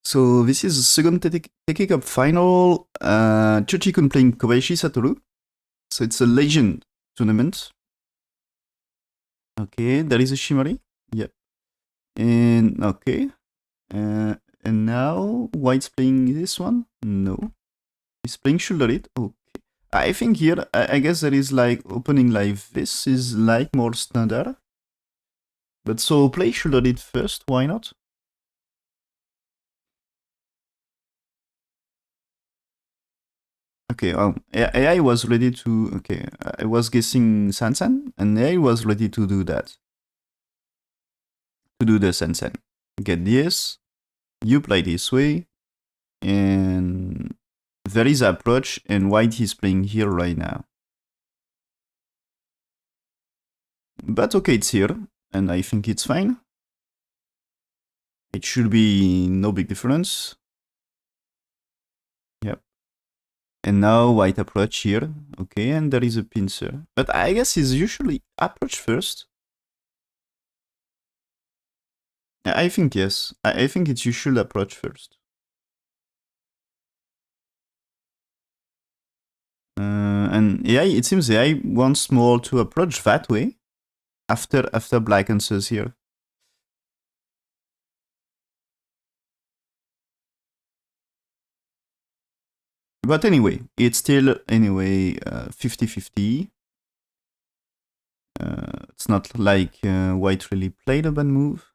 So this is the second Teikei Cup final. Chikun playing Kobayashi Satoru. So it's a legend tournament. Okay, there is a Shimari. Yep. And okay. And now White's playing this one? No. He's playing shoulder it. Okay. I think here, I guess there is like opening like this is like more standard. But so play shoulder it first, why not? Okay, AI was ready to, okay, I was guessing Sansan, and AI was ready to do that. To do the Sansan. Get this, you play this way, and there is approach, and White is playing here right now. But okay, it's here, and I think it's fine. It should be no big difference. Yep. And now White approach here, okay, and there is a pincer. But I guess it's usually approach first. I think yes. I think it's you should approach first. And AI, it seems AI wants more to approach that way after black answers here. But anyway, it's still 50-50. It's not like White really played a bad move.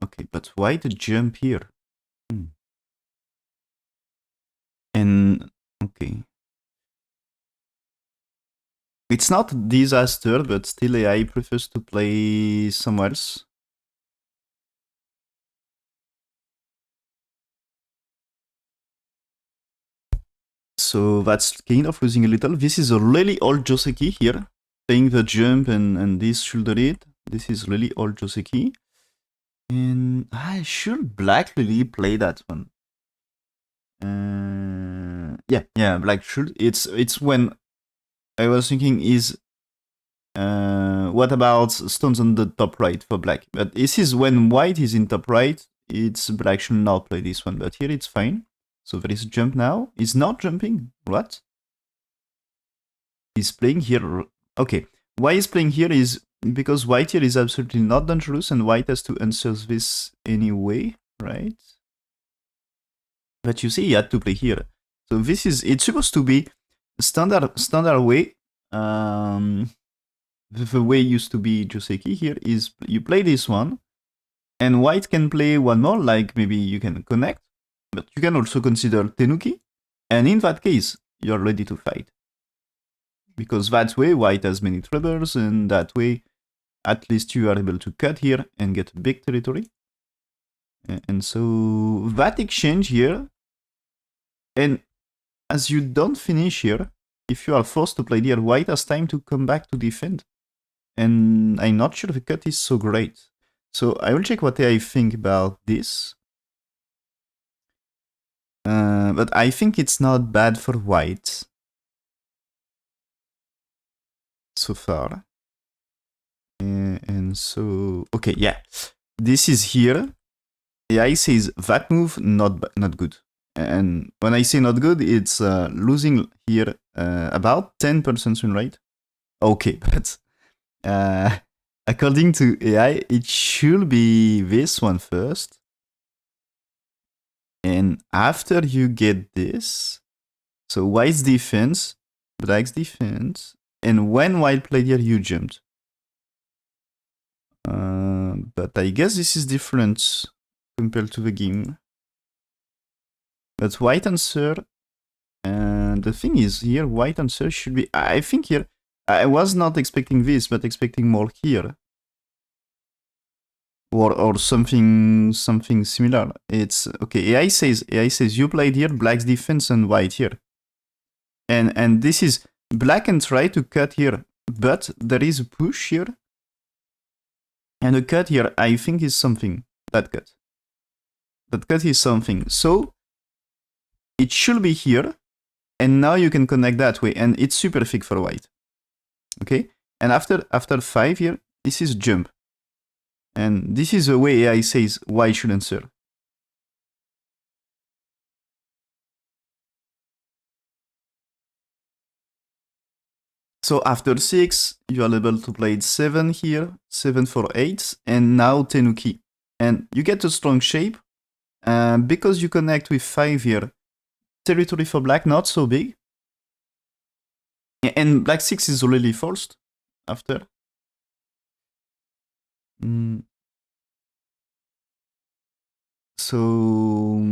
Okay, but White jump here. And okay. It's not disaster, but still AI prefers to play somewhere else. So that's kind of losing a little. This is a really old Joseki here, playing the jump and this shoulder it. This is really old Joseki. And I should Black really play that one. Yeah, Black should. It's when I was thinking is what about stones on the top right for Black? But this is when White is in top right. It's Black should not play this one, but here it's fine. So there is a jump now. He's not jumping. What? He's playing here. Okay. Why he's playing here is because White here is absolutely not dangerous and White has to answer this anyway, right? But you see, he had to play here. So this is, it's supposed to be standard way. The way used to be Joseki here is you play this one and White can play one more, like maybe you can connect. But you can also consider Tenuki, and in that case, you're ready to fight. Because that way, White has many troubles, and that way, at least you are able to cut here and get big territory. And so, that exchange here, and as you don't finish here, if you are forced to play here, White has time to come back to defend. And I'm not sure the cut is so great. So, I will check what I think about this. But I think it's not bad for White so far. And so, okay, yeah, this is here. AI says that move not good. And when I say not good, it's losing here about 10% win rate. Okay, but according to AI, it should be this one first. And after you get this, so White's defense, Black's defense, and when White played here, you jumped. But I guess this is different compared to the game. But White answer, and the thing is here, White answer should be, I think here, I was not expecting this, but expecting more here. Or something similar. It's okay. AI says you played here, Black's defense and White here, and this is Black can try to cut here, but there is a push here, and a cut here. I think is something that cut is something. So it should be here, and now you can connect that way, and it's super thick for White. Okay, and after 5 here, this is jump. And this is the way AI says White should answer. So after 6, you are able to play 7 here, 7 for 8, and now Tenuki. And you get a strong shape, because you connect with 5 here. Territory for black, not so big. And black 6 is already forced after. So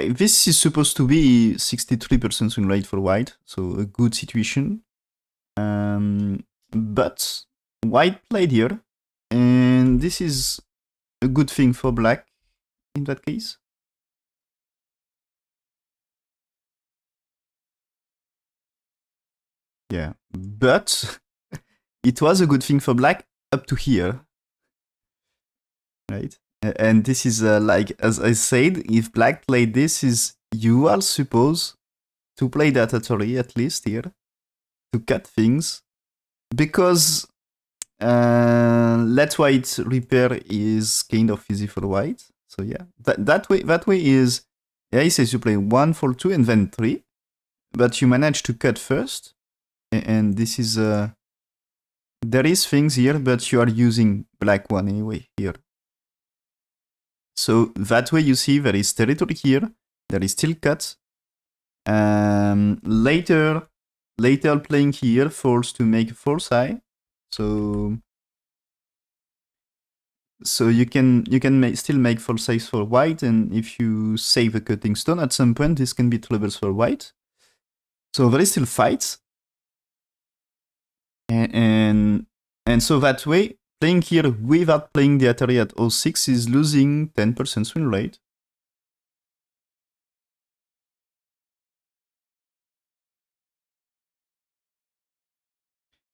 this is supposed to be 63% win rate for white, so a good situation. But white played here, and this is a good thing for black in that case. Yeah, but it was a good thing for black up to here, right? And this is like, as I said, if black played this, is you are supposed to play that Atari at least here to cut things, because let white repair is kind of easy for white. So yeah, that way is, yeah, he says you play 1 for 2 and then 3, but you manage to cut first, and this is there is things here, but you are using black 1 anyway here. So that way you see there is territory here, there is still cut. Later playing here forced to make a force high. So you can still make full size for white, and if you save a cutting stone at some point, this can be troubles for white. So there is still fights, and so that way playing here without playing the Atari at 06 is losing 10% win rate.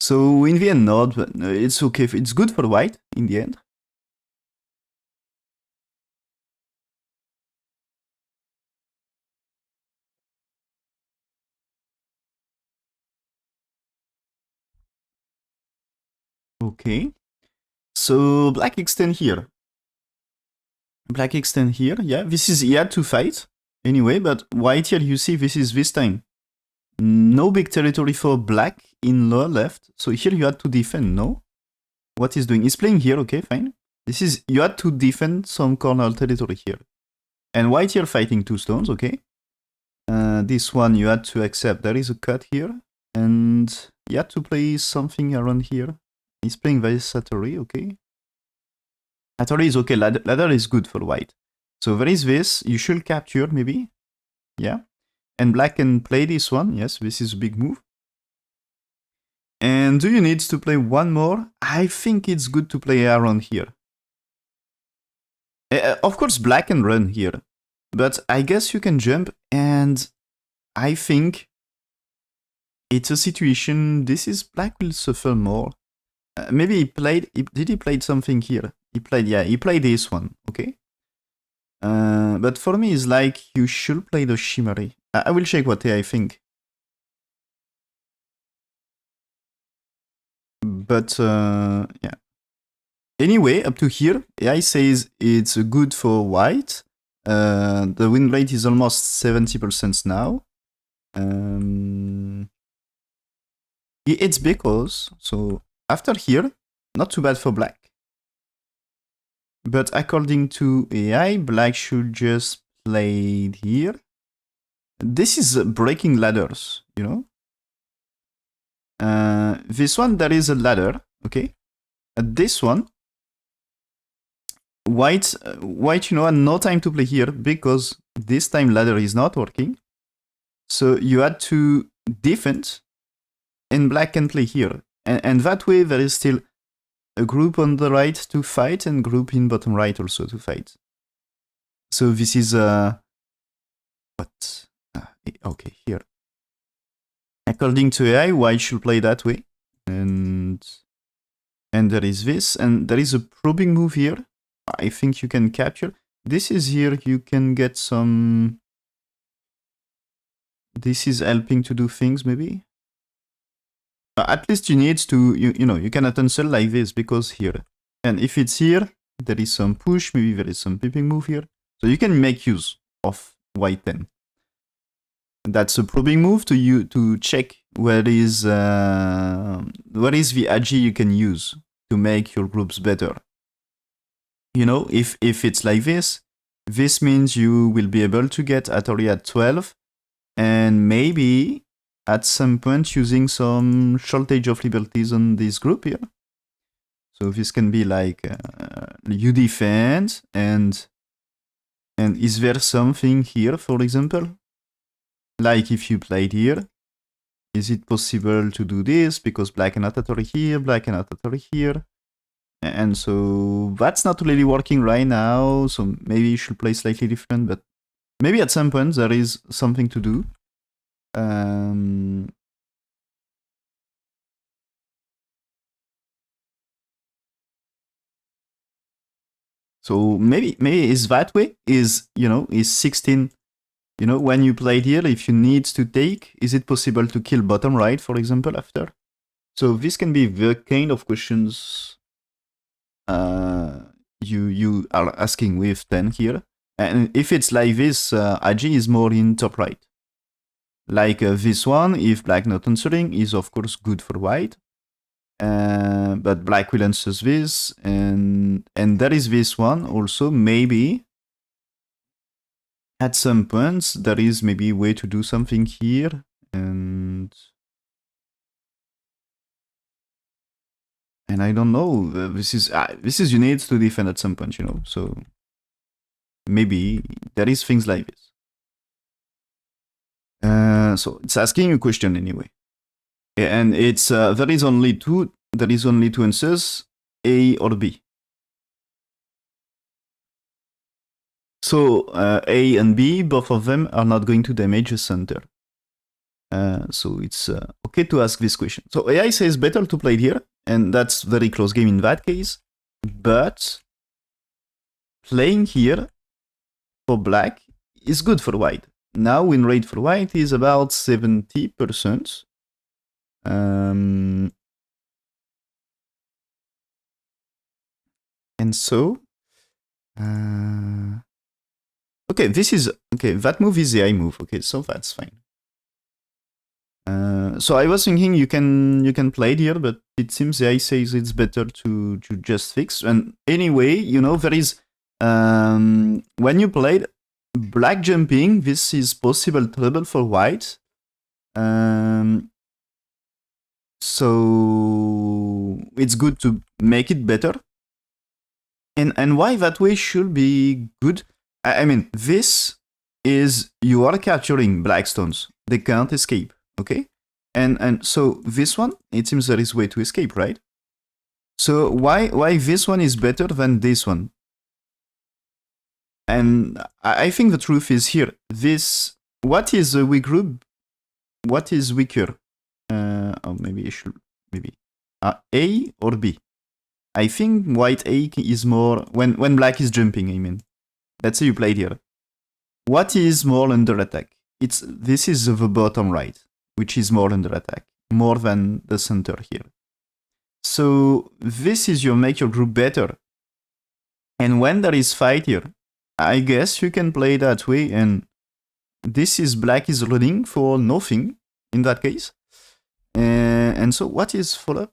So in the end, not, but it's okay. It's good for white in the end. Okay. So black extend here. Black extend here. Yeah, this is, he had to fight anyway, but white here, you see, this is this time no big territory for black in lower left. So here you had to defend, no? What he's doing? He's playing here, okay, fine. This is, you had to defend some corner territory here. And white here fighting 2 stones, okay. This one you had to accept. There is a cut here. And you had to play something around here. He's playing very Satoru, okay. Atari is okay, ladder is good for white. So there is this, you should capture maybe. Yeah. And black can play this one, yes, this is a big move. And do you need to play one more? I think it's good to play around here. Of course black can run here, but I guess you can jump, and I think it's a situation, this is black will suffer more. Maybe he played, did he play something here? He played, yeah, he played this one, okay. But for me, it's like you should play the Shimmery. I will check what I think. But yeah. Anyway, up to here, AI says it's good for white. The win rate is almost 70% now. It's because, so after here, not too bad for black. But according to AI, black should just play here. This is breaking ladders, you know? This one, there is a ladder, okay? This one, white, you know, had no time to play here because this time ladder is not working. So you had to defend, and black can play here. And that way, there is still a group on the right to fight and group in bottom right also to fight. So this is what? Okay, here. According to AI, white should play that way, and there is this, and there is a probing move here. I think you can capture. This is here. You can get some. This is helping to do things maybe. At least you need to, you know, you cannot answer like this because here. And if it's here, there is some push, maybe there is some pipping move here. So you can make use of white 10. That's a probing move to check where is the agi you can use to make your groups better? You know, if it's like this means you will be able to get Atori at 12, and maybe at some point using some shortage of liberties on this group here. So this can be like you defend, and is there something here, for example? Like if you played here, is it possible to do this? Because black cannot Atori here, black cannot Atori here. And so that's not really working right now, so maybe you should play slightly different, but maybe at some point there is something to do. So maybe is that way, is 16, when you played here, if you need to take, is it possible to kill bottom right, for example, after? So this can be the kind of questions you are asking with 10 here. And if it's like this, agi is more in top right. Like this one, if black not answering, is of course good for white. But black will answer this, and there is this one also. Maybe at some points there is maybe a way to do something here, and I don't know. This is you need to defend at some point, So maybe there is things like this. So it's asking a question anyway, and it's there is only two answers, A or B. So A and B, both of them are not going to damage the center. So it's okay to ask this question. So AI says better to play it here, and that's very close game in that case. But playing here for black is good for white. Now win rate for white is about 70%. And so okay, that move is the AI move. Okay, so that's fine. So I was thinking you can play it here, but it seems the AI says it's better to just fix. And anyway, there is when you played black jumping, this is possible trouble for white. So it's good to make it better. And why that way should be good? I mean, this is you are capturing black stones. They can't escape, okay? And so this one, it seems there is way to escape, right? So why this one is better than this one? And I think the truth is here. What is a weak group? What is weaker? Oh, maybe I should A or B. I think white A is more when black is jumping. I mean, let's say you played here. What is more under attack? This is the bottom right, which is more under attack, more than the center here. So this is make your group better. And when there is fight here, I guess you can play that way. And this is black is running for nothing in that case. And so what is follow-up?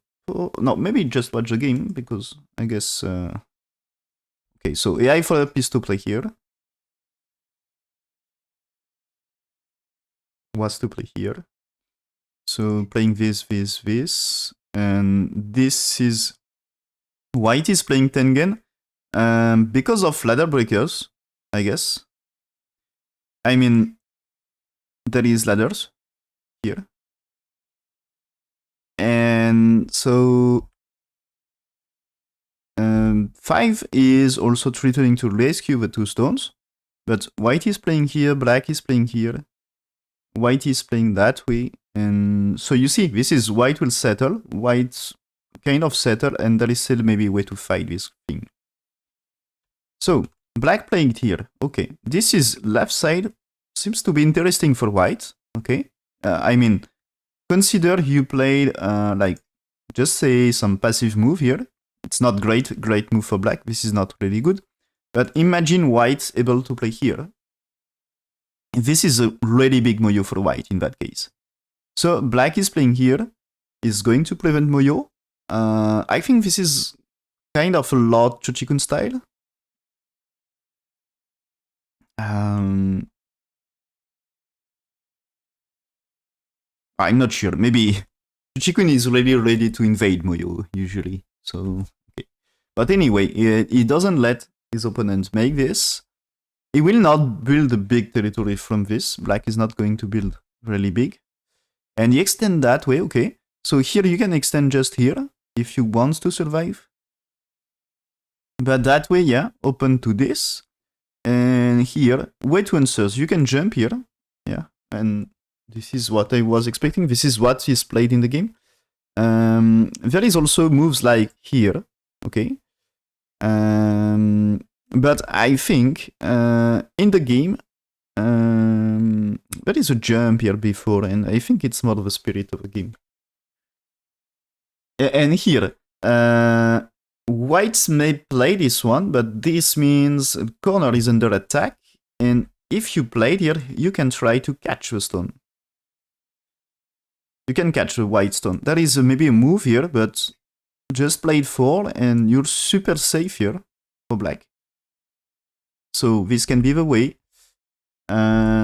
No, maybe just watch the game, because I guess... okay, so AI follow-up is to play here. Was to play here. So playing this. And this is... White is playing Tengen. Because of ladder breakers, I guess. I mean, there is ladders here. And so 5 is also threatening to rescue the 2 stones. But white is playing here, black is playing here. White is playing that way. And so you see, this is white will settle. White's kind of settle, and there is still maybe a way to fight this thing. So black playing here. Okay, this is left side. Seems to be interesting for white. Okay, I mean, consider you played like, just say some passive move here. It's not great move for black. This is not really good. But imagine white's able to play here. This is a really big moyo for white in that case. So black is playing here, is going to prevent Moyo. I think this is kind of a lot to Chikun style. I'm not sure. Maybe Chikun is really ready to invade Moyo, usually. So, okay. But anyway, he doesn't let his opponent make this. He will not build a big territory from this. Black is not going to build really big. And he extend that way, okay. So here you can extend just here, if you want to survive. But that way, yeah, open to this. And here, way to answers, you can jump here. Yeah, and this is what I was expecting. This is what is played in the game. There is also moves like here, okay. But I think in the game, there is a jump here before, and I think it's more of the spirit of the game. And here, whites may play this one, but this means the corner is under attack, and if you play it here, you can try to catch the stone. You can catch the white stone. There is maybe a move here, but just play it 4, and you're super safe here for black. So this can be the way.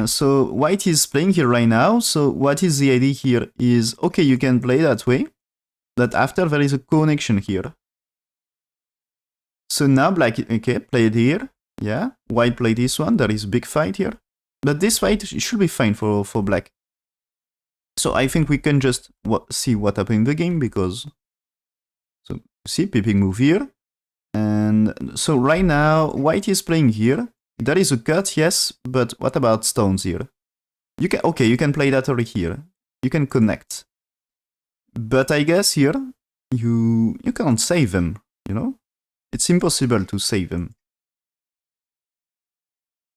So white is playing here right now, so what is the idea here is, okay, you can play that way, but after there is a connection here. So now black, okay, play it here. Yeah, white play this one. There is a big fight here. But this fight should be fine for black. So I think we can just see what happened in the game, because... So, see, peeping move here. And so right now, white is playing here. There is a cut, yes, but what about stones here? You can, okay, you can play that over here. You can connect. But I guess here, you can't save them, you know? It's impossible to save them.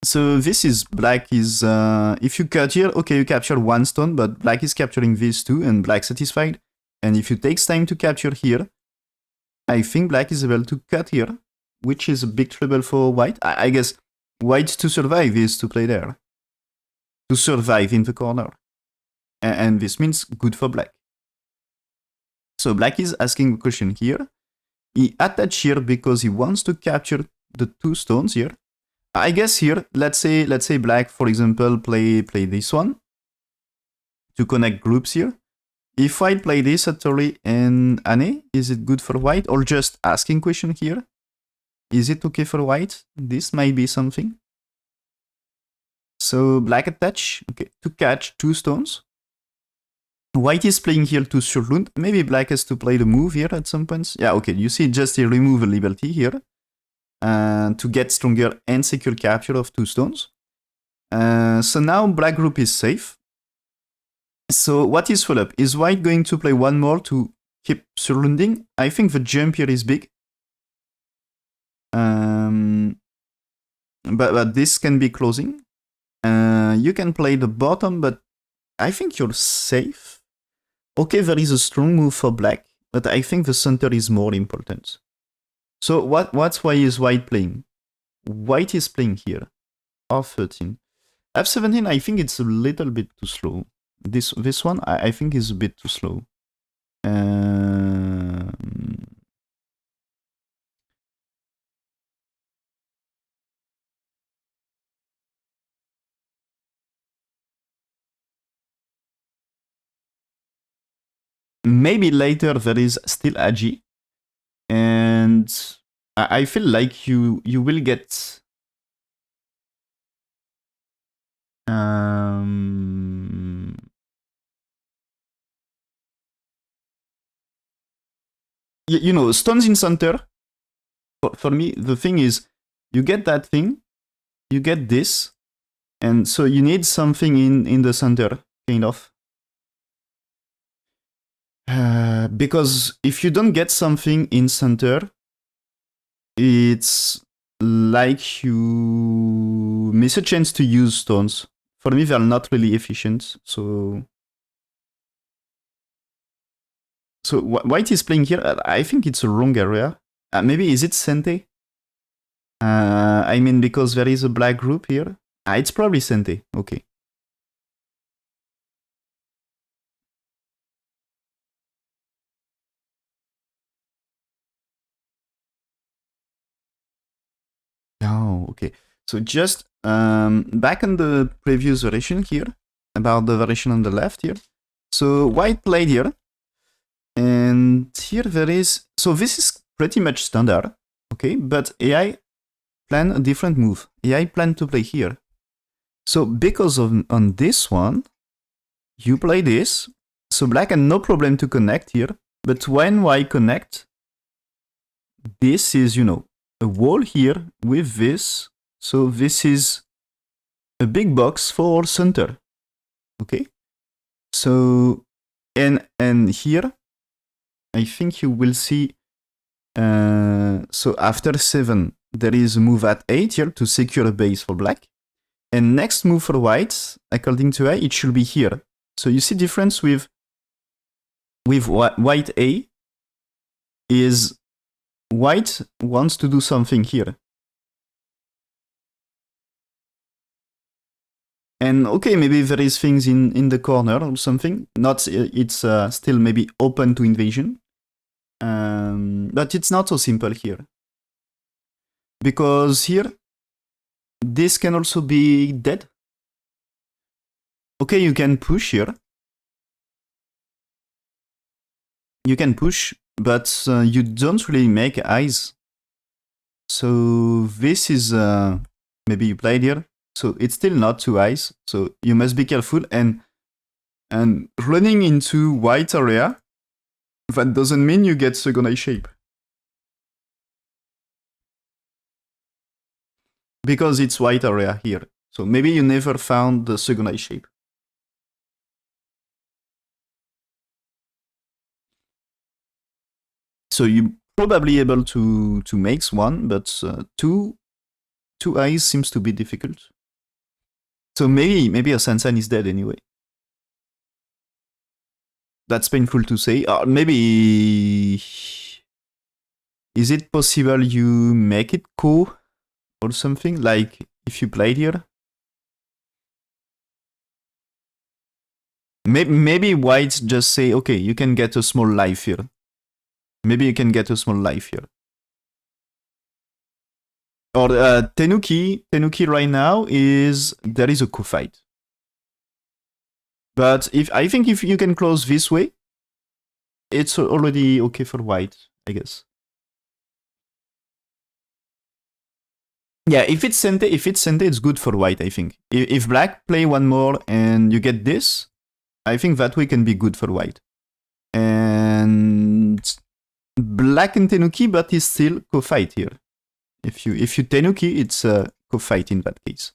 So this is black is, if you cut here, okay, you capture 1 stone, but black is capturing these 2, and black satisfied. And if it takes time to capture here, I think black is able to cut here, which is a big trouble for white. I guess white to survive is to play there. To survive in the corner. And this means good for black. So black is asking a question here. He attached here because he wants to capture the 2 stones here. I guess here, let's say black, for example, play this one to connect groups here. If white play this, Satoru and Ane, is it good for white? Or just asking question here? Is it okay for white? This might be something. So black attach, okay, to catch 2 stones. White is playing here to surlund. Maybe black has to play the move here at some points. Yeah, okay, you see just he remove a liberty here. To get stronger and secure capture of 2 stones. So now black group is safe. So what is follow-up? Is white going to play 1 more to keep surrounding? I think the jump here is big. But this can be closing. You can play the bottom, but I think you're safe. Okay, there is a strong move for black, but I think the center is more important. So what's why is white playing? White is playing here. R13. F17, I think it's a little bit too slow. This one, I think is a bit too slow. Maybe later there is still Agi. And I feel like you will get... you know, stones in center. For me, the thing is, you get that thing, you get this, and so you need something in the center, kind of. Because if you don't get something in center, it's like you miss a chance to use stones. For me, they're not really efficient, so... So white is playing here. I think it's a wrong area. Maybe is it Sente? I mean, because there is a black group here. It's probably Sente. Okay. Okay, so just back on the previous variation here, about the variation on the left here. So white played here, and here there is, so this is pretty much standard, okay, but AI plan a different move. AI plan to play here. So because of on this one, you play this, so black had no problem to connect here, but when white connect, this is, you know, a wall here with this, so this is a big box for center, okay? So, and here, I think you will see, so after 7, there is a move at 8 here to secure a base for black. And next move for white, according to AI, it should be here. So you see difference with white A is white wants to do something here. And okay, maybe there is things in the corner or something. Not, it's still maybe open to invasion. But it's not so simple here. Because here, this can also be dead. Okay, you can push here. You can push, but you don't really make eyes. So this is, maybe you played here. So it's still not 2 eyes. So you must be careful, and running into white area, that doesn't mean you get second eye shape. Because it's white area here. So maybe you never found the second eye shape. So you probably able to make one, but two eyes seems to be difficult. So maybe a Sansan is dead anyway. That's painful to say. Or maybe, is it possible you make it ko or something, like if you played here? Maybe white just say, okay, you can get a small life here. Maybe you can get a small life here. Or Tenuki right now is, there is a ko fight. But I think if you can close this way, it's already okay for white, I guess. Yeah, if it's Sente, it's good for white, I think. If black play one more and you get this, I think that way can be good for white. And black and Tenuki, but it's still ko fight here. If you Tenuki, it's a ko fight in that case.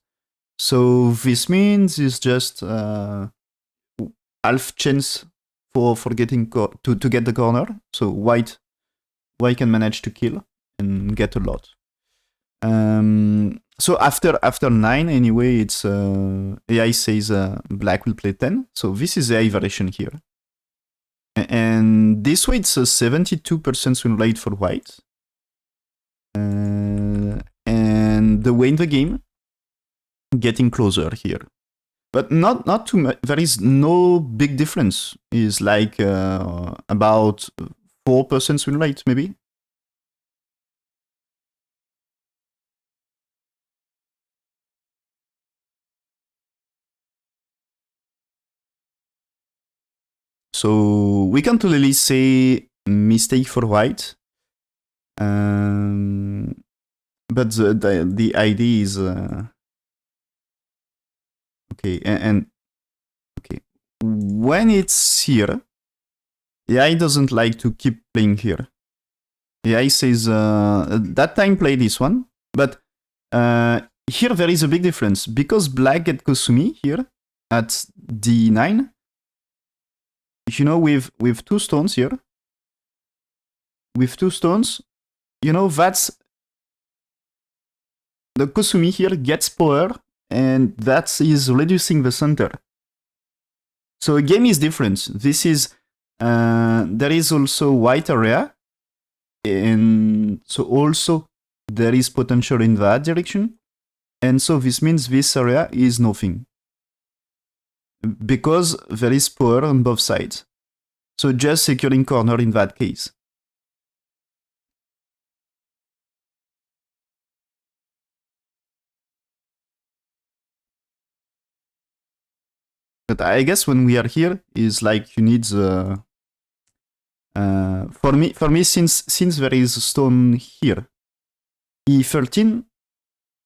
So this means it's just half chance for getting to get the corner. So white can manage to kill and get a lot. So after 9 anyway, it's AI says black will play 10. So this is the AI variation here. And this way it's a 72% win rate for white. And the way in the game, getting closer here. But not too much. There is no big difference. It's like about 4% win rate, maybe. So we can't really say mistake for white. But the idea is okay, and okay, when it's here, AI doesn't like to keep playing here. AI says that time play this one, but here there is a big difference because black get Kosumi here at D9. You know, with 2 stones here, with 2 stones, you know, that's the Kosumi here gets power, and that is reducing the center. So a game is different. This is there is also white area, and so also there is potential in that direction, and so this means this area is nothing because there is power on both sides. So just securing corner in that case. But I guess when we are here, is like you need the. For me, since there is a stone here, E13,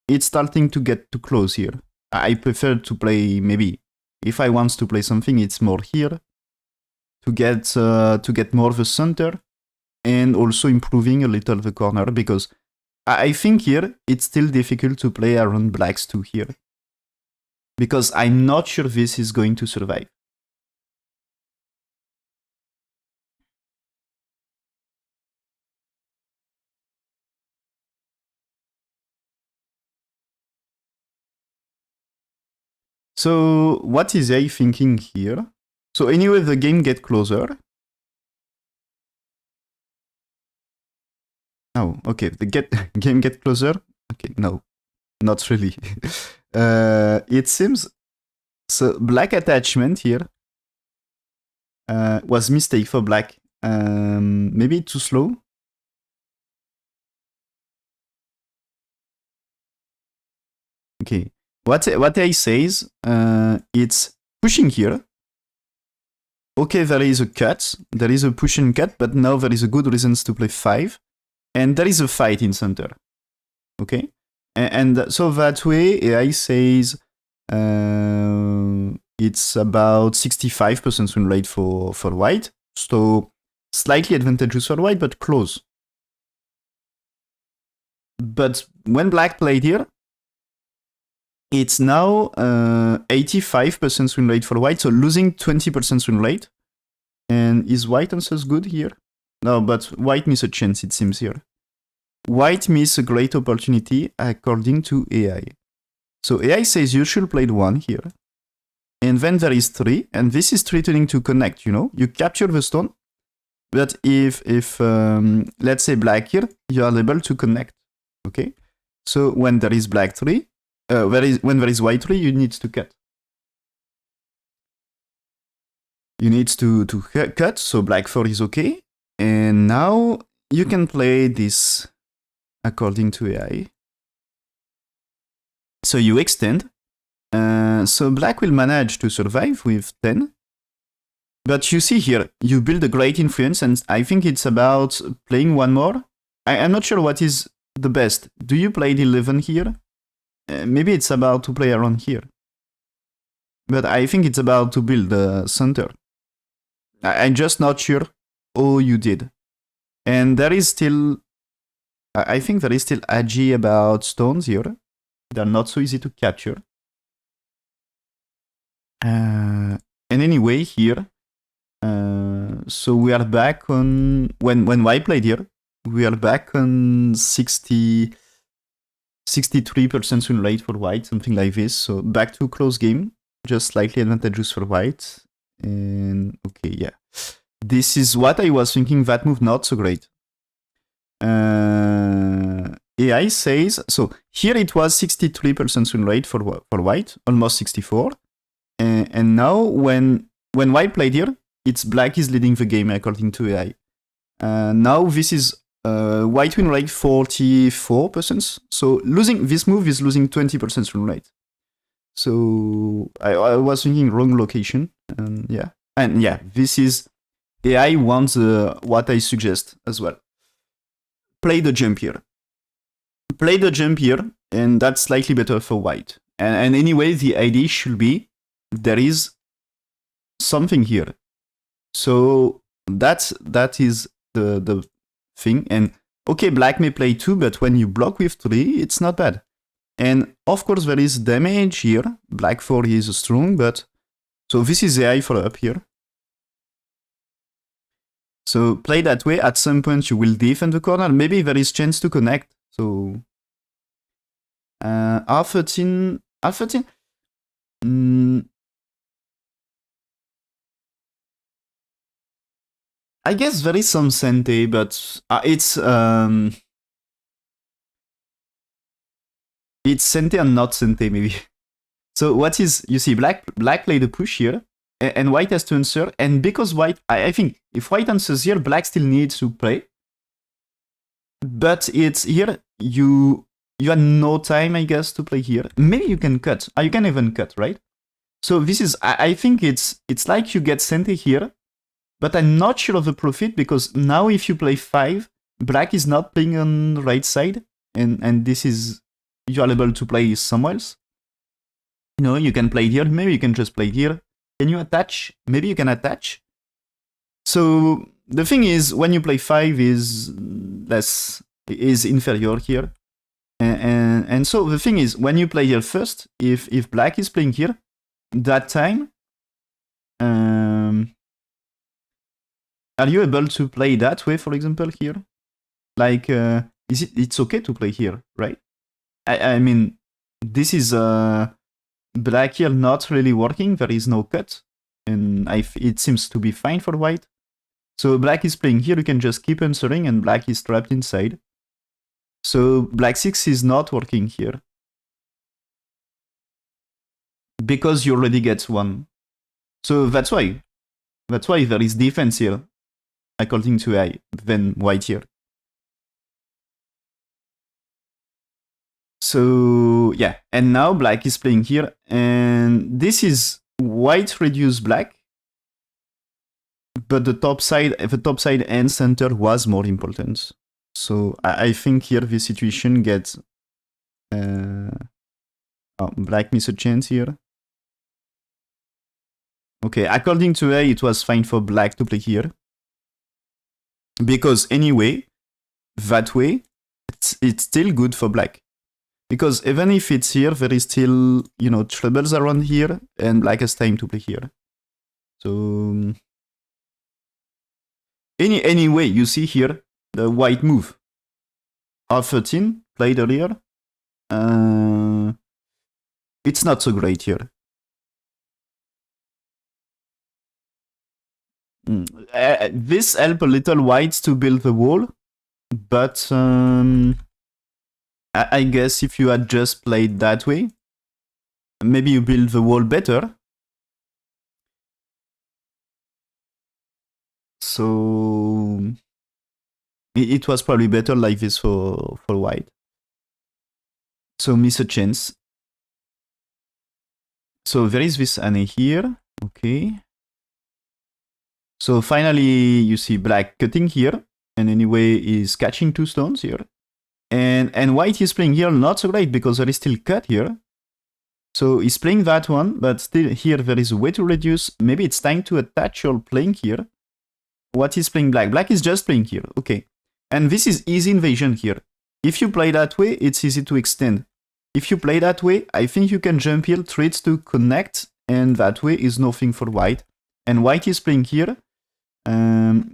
it's starting to get too close here. I prefer to play maybe if I want to play something, it's more here to get more of the center and also improving a little the corner because I think here it's still difficult to play around blacks too here because I'm not sure this is going to survive. So what is I thinking here? So anyway, the game get closer. Oh, okay. The game get closer. Okay, no, not really. It seems so. Black attachment here was mistake for black. Maybe too slow. Okay. What I say is it's pushing here. Okay, there is a cut. There is a push and cut, but now there is a good reasons to play 5. And there is a fight in center. Okay? And so that way, AI says it's about 65% win rate for white. So slightly advantageous for white, but close. But when black played here, it's now 85% win rate for white, so losing 20% win rate. And is white answers good here? No, but white miss a chance, it seems here. White miss a great opportunity according to AI. So AI says you should play 1 here. And then there is 3, and this is threatening to connect, you know? You capture the stone, but if let's say black here, you are able to connect, okay? So when there is black 3, when there is white 3, you need to cut. You need to cut, so black 4 is okay. And now you can play this according to AI. So you extend. So black will manage to survive with 10. But you see here, you build a great influence, and I think it's about playing 1 more. I'm not sure what is the best. Do you play the 11 here? Maybe it's about to play around here. But I think it's about to build the center. I'm just not sure how you did. And there is still, I think there is still agi about stones here. They're not so easy to capture. And anyway, here, so we are back on, when white played here, we are back on 63% win rate for white, something like this. So back to close game, just slightly advantageous for white. And okay, yeah. This is what I was thinking, that move not so great. AI says, so here it was 63% win rate for white, almost 64. And now when white played here, it's black is leading the game according to AI. Now this is white win rate 44%. So losing this move is losing 20% win rate. So I was thinking wrong location. And yeah, this is AI wants what I suggest as well. Play the jump here. Play the jump here, and that's slightly better for white. And anyway, the idea should be there is something here. So that is the thing. And okay, black may play 2, but when you block with 3, it's not bad. And of course, there is damage here. Black 4 is strong, but so this is AI for up here. So play that way. At some point, you will defend the corner. Maybe there is chance to connect. So R13. I guess there is some Sente, but it's Sente and not Sente maybe. So what is, you see, black played a push here, and white has to answer. And because white, I think if white answers here, black still needs to play. But it's here, you had no time, I guess, to play here. Maybe you can cut. You can even cut, right? So this is, I think it's like you get center here, but I'm not sure of the profit because now if you play 5, black is not playing on the right side, and this is, you are able to play somewhere else. You know, you can play it here, maybe you can just play it here. Can you attach? Maybe you can attach. So the thing is, when you play 5 is inferior here. And so the thing is, when you play here first, if black is playing here, that time, are you able to play that way, for example, here? Like, it's okay to play here, right? I mean, this is black here not really working. There is no cut, and it seems to be fine for white. So black is playing here. You can just keep answering, and black is trapped inside. So black 6 is not working here because you already get 1. So that's why there is defense here, according to AI, than white here. So yeah, and now black is playing here, and this is white reduced black, but the top side and center was more important. So I think here the situation gets black miss a chance here. Okay, according to AI, it was fine for black to play here. Because anyway, that way, it's still good for black. Because even if it's here, there is still, you know, troubles around here, and black has time to play here. So anyway, you see here the white move. R13 played earlier. It's not so great here. This helped a little white to build the wall, but I guess if you had just played that way, maybe you build the wall better. So it was probably better like this for white. So miss a chance. So there is this Anne here. Okay. So finally you see black cutting here, and anyway is catching 2 stones here. And white is playing here not so great because there is still cut here. So he's playing that one, but still here there is a way to reduce. Maybe it's time to attach your playing here. What is playing black? Black is just playing here. Okay. And this is easy invasion here. If you play that way, it's easy to extend. If you play that way, I think you can jump here, trades to connect, and that way is nothing for white. And white is playing here.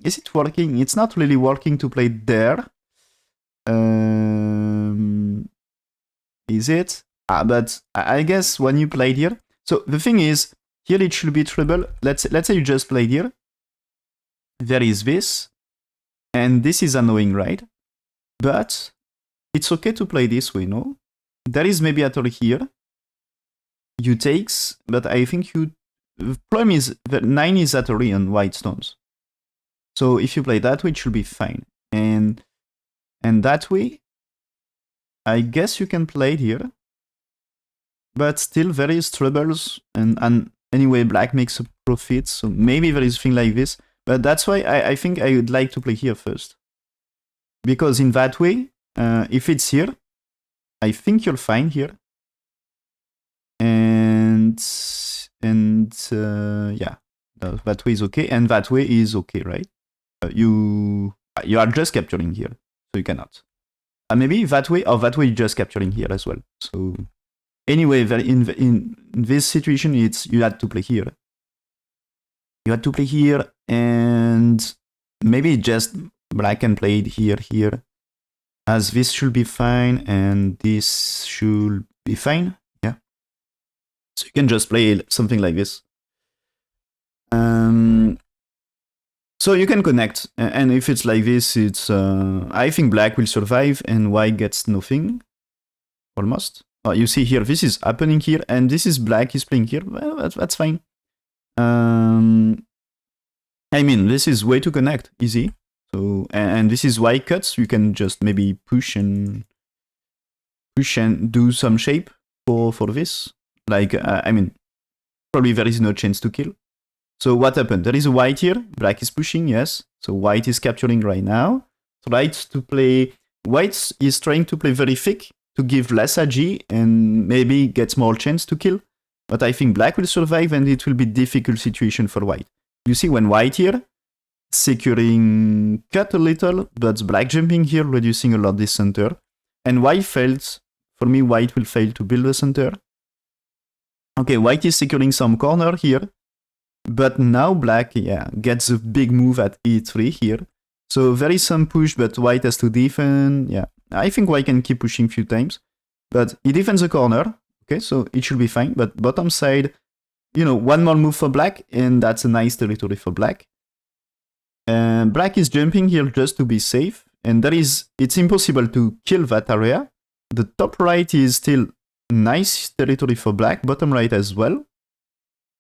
Is it working? It's not really working to play there. Is it? But I guess when you played here, so the thing is, here it should be trouble. Let's say you just played here. There is this, and this is annoying, right? But it's okay to play this way, no? There is maybe a turn here. You takes, but I think you. The problem is that 9 is at on white stones. So if you play that way, it should be fine. And that way, I guess you can play it here. But still there is troubles, and anyway, black makes a profit, so maybe there is a thing like this. But that's why I think I would like to play here first. Because in that way, if it's here, I think you're fine here. And yeah, that way is okay, and that way is okay, right? You are just capturing here, so you cannot. Maybe that way, or that way you're just capturing here as well. So anyway, in this situation, it's you had to play here. You had to play here, and maybe just black can play it here, as this should be fine, and this should be fine. Yeah. So you can just play something like this. So you can connect, and if it's like this, it's I think black will survive, and white gets nothing, almost. You see here, this is happening here, and this is black is playing here. Well, that's fine. I mean, this is way to connect, easy. So and this is white cuts. You can just maybe push and do some shape for this. Like I mean, probably there is no chance to kill. So what happened? There is a white here. Black is pushing, yes. So white is capturing right now. White is trying to play very thick to give less AG and maybe gets more chance to kill. But I think black will survive and it will be difficult situation for white. You see when white here, securing cut a little, but black jumping here, reducing a lot this center. And white fails. For me, white will fail to build the center. Okay, white is securing some corner here. But now black, yeah, gets a big move at e3 here. So there is some push, but white has to defend. Yeah, I think white can keep pushing a few times. But he defends the corner. Okay, so it should be fine. But bottom side, you know, one more move for black, and that's a nice territory for black. And black is jumping here just to be safe. And it's impossible to kill that area. The top right is still nice territory for black, bottom right as well.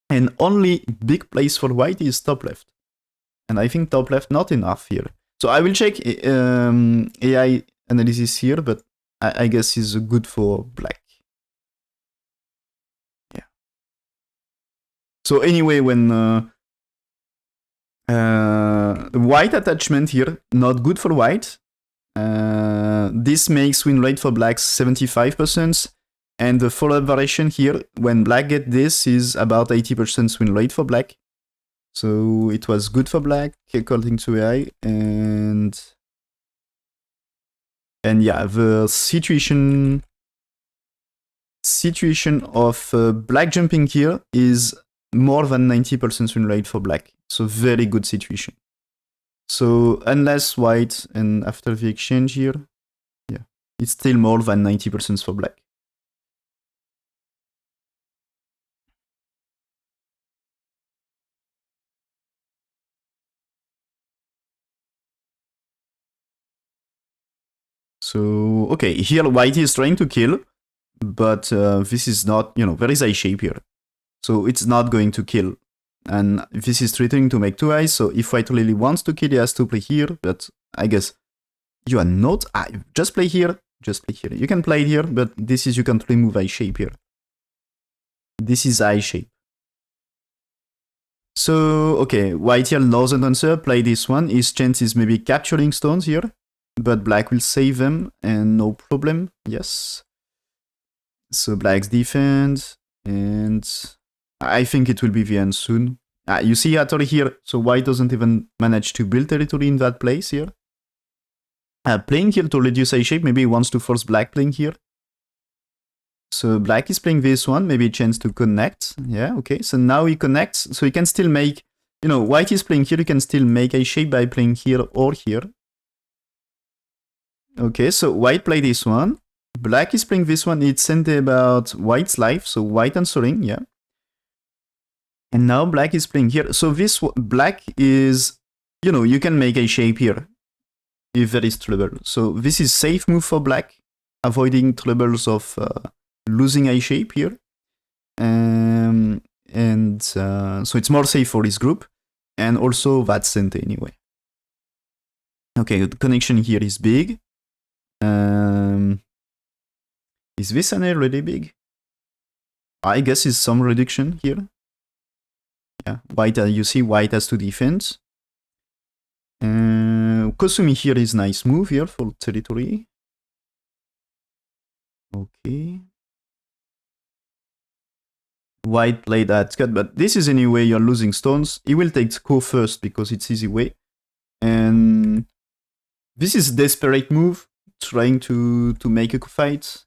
And only big place for white is top left. And I think top left not enough here. So I will check AI analysis here, but I guess is good for black. Yeah. So anyway, when white attachment here, not good for white. This makes win rate for black 75%. And the follow-up variation here, when black get this, is about 80% win rate for black. So it was good for black, according to AI. And yeah, the situation of black jumping here is more than 90% win rate for black. So very good situation. So unless white, and after the exchange here, yeah, it's still more than 90% for black. So, okay, here white is trying to kill, but this is not, you know, there is a shape here. So it's not going to kill. And this is threatening to make 2 eyes, so if white really wants to kill, he has to play here, but I guess you are not... just play here, just play here. You can play here, but this is, you can't remove eye shape here. This is eye shape. So, okay, white here doesn't answer, play this one. His chance is maybe capturing stones here, but black will save them, and no problem, yes. So black's defense, and I think it will be the end soon. You see Hattori here, so white doesn't even manage to build territory in that place here. Playing here to reduce eye shape, maybe he wants to force black playing here. So black is playing this one, maybe a chance to connect. Yeah, okay, so now he connects, so he can still make, you know, white is playing here, you can still make a shape by playing here or here. Okay, so white play this one. Black is playing this one, it's sent about white's life, so white answering, yeah. And now black is playing here. So this black is, you know, you can make a shape here if there is trouble. So this is safe move for black, avoiding troubles of losing a shape here. So it's more safe for this group. And also that's sent anyway. Okay, the connection here is big. Is this an really big? I guess it's some reduction here. Yeah, white, you see white has to defend. Kosumi here is nice move here for territory. Okay. White played that cut, but this is anyway, you're losing stones. He will take Ko first because it's easy way. And this is a desperate move, trying to make a fight.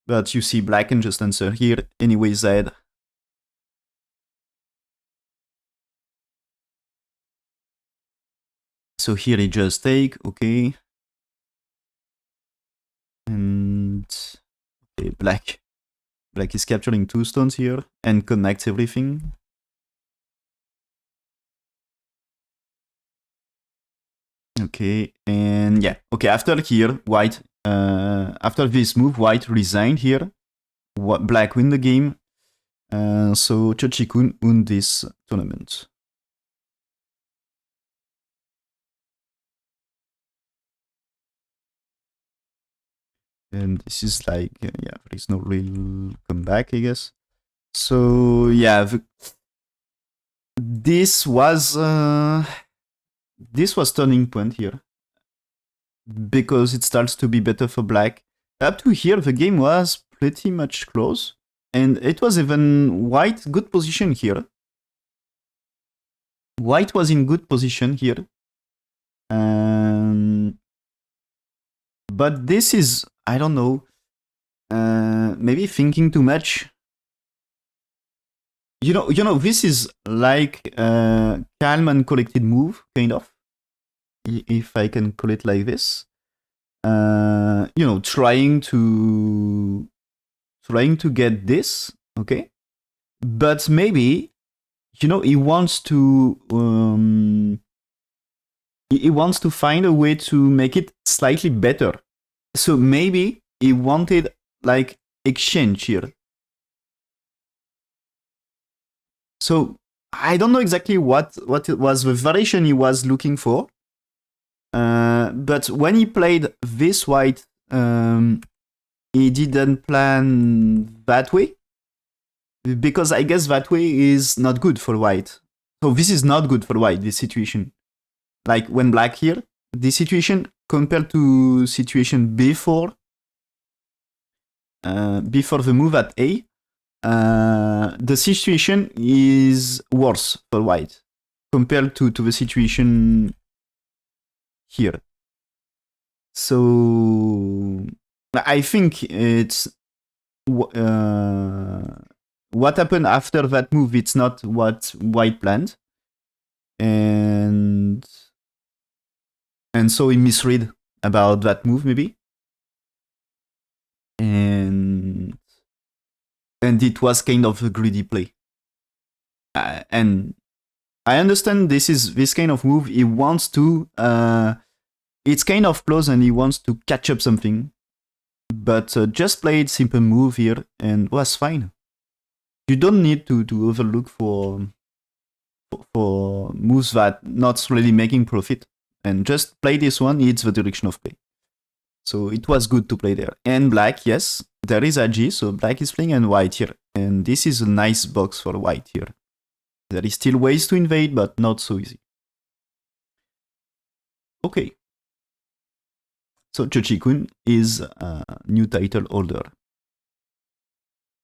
But you see black can just answer here, anyway Z. So here he just take, okay. And okay, black is capturing 2 stones here and connects everything. Okay, and yeah, okay, after here, white, after this move, white resigned here. Black win the game. So Chikun won this tournament. And this is like, yeah, there is no real comeback, I guess. So yeah, this was turning point here because it starts to be better for black. Up to here, the game was pretty much close, and it was even white good position here. White was in good position here. But this is, I don't know, maybe thinking too much. You know, this is like a calm and collected move, kind of, if I can call it like this. You know, trying to get this, okay? But maybe, you know, he wants to find a way to make it slightly better. So maybe he wanted like exchange here. So I don't know exactly what it was the variation he was looking for. But when he played this white, he didn't plan that way. Because I guess that way is not good for white. So this is not good for white, this situation. Like when black here, this situation compared to situation before the move at A, the situation is worse for white compared to the situation here. So I think it's what happened after that move. It's not what white planned, and so he misread about that move maybe, and it was kind of a greedy play. And I understand this kind of move. He wants to. It's kind of close, and he wants to catch up something. But just played simple move here, and was fine. You don't need to overlook for moves that not really making profit, and just play this one. It's the direction of play. So it was good to play there. And black, yes, there is a G, so black is playing and white here. And this is a nice box for white here. There is still ways to invade, but not so easy. Okay. So Chikun is a new title holder.